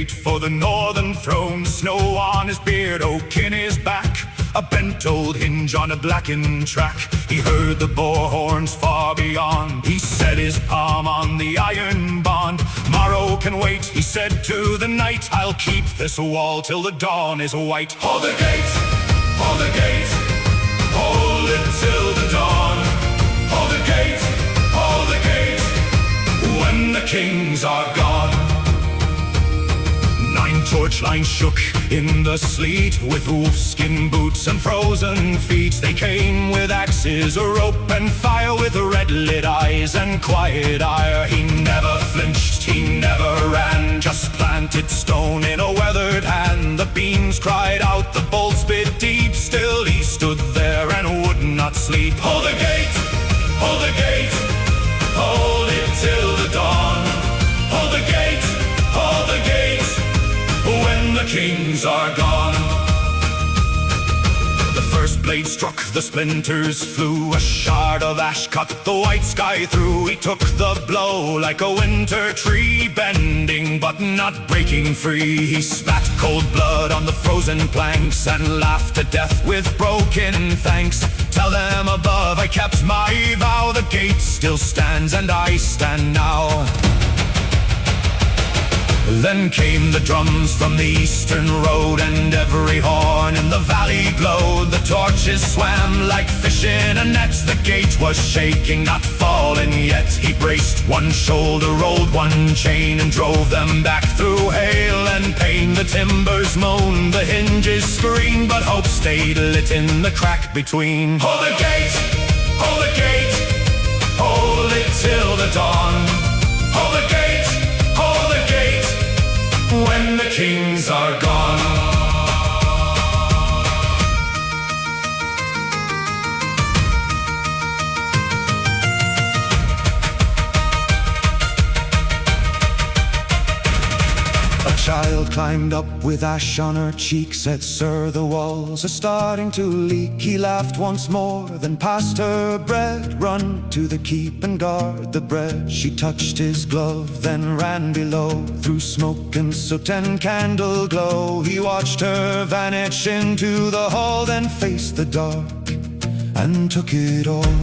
gate for the northern throne. Snow on his beard, oak in his back, a bent old hinge on a blackened track. He heard the boar horns far beyond. He set his palm on the iron bond. Morrow can wait, he said to the night. I'll keep this wall till the dawn is white. Hold the gate, hold the gate, hold it till the dawn. Hold the gate, hold the gate, when the kings are gone. 9 torch lines shook in the sleet, with wolfskin boots and frozen feet. They came with axes, a rope and fire, with red-lit eyes and quiet ire. He never flinched, he never ran, just planted stone in a weathered hand. The beams cried out, the bolts bit deep, still he stood there and would not sleep. Hold the gate, hold the gate, hold it till the dawn. Hold the gate, hold the gate, when the kings are gone. The first blade struck, the splinters flew. A shard of ash cut the white sky through. He took the blow like a winter tree, bending but not breaking free. He spat cold blood on the frozen planks and laughed to death with broken thanks. Tell them above I kept my vow. The gate still stands and I stand now. Then came the drums from the eastern road, and every horn in the valley glowed. The torches swam like fish in a net. The gate was shaking, not fallen yet. He braced, one shoulder rolled one chain, and drove them back through hail and pain. The timbers moaned, the hinges screamed, but hope stayed lit in the crack between. Hold the gate, hold the gate, hold it till the dawn. Hold the gate, hold the gate, when the kings are gone. A child climbed up with ash on her cheek, said, "Sir, the walls are starting to leak." He laughed once more, then passed her bread. "Run to the keep and guard the bread." She touched his glove, then ran below, through smoke and soot and candle glow. He watched her vanish into the hall, then faced the dark and took it all.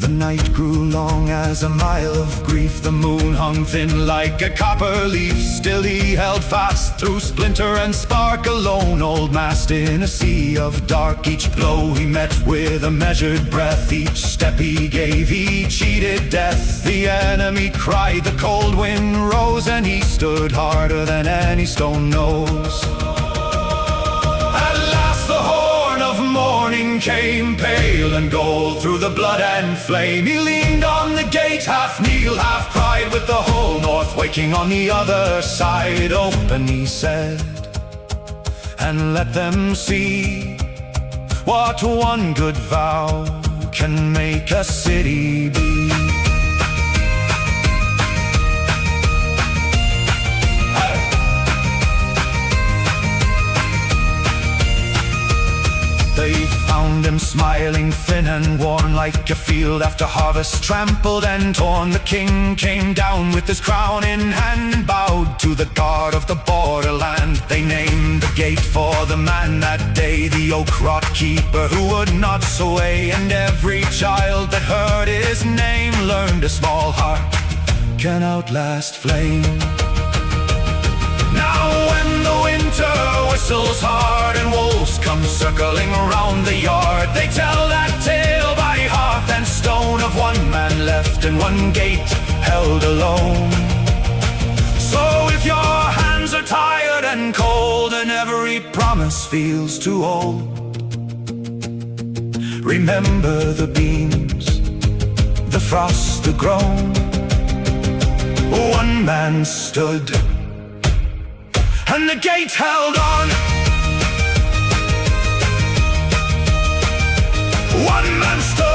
The night grew long as a mile of grief. The moon hung thin like a copper leaf. Still he held fast through splinter and spark, a lone old mast in a sea of dark. Each blow he met with a measured breath. Each step he gave, he cheated death. The enemy cried, the cold wind rose, and he stood harder than any stone knows. At last the horn of morning came, pale and gold through the blood and flame. He leaned on the gate, half kneel, half cried, with the whole north waking on the other side. "Open," he said, "and let them see what one good vow can make a city be." They found him smiling, thin and worn, like a field after harvest, trampled and torn. The king came down with his crown in hand, and bowed to the guard of the borderland. They named the gate for the man that day, the oak-rot keeper who would not sway. And every child that heard his name learned a small heart can outlast flame. Now when the winter whistles hard and wolves come circling around the yard, they tell that tale by hearth and stone, of one man left and one gate held alone. So if your hands are tired and cold, and every promise feels too old, remember the beams, the frost, the groan. One man stood, and the gate held on. One man stood.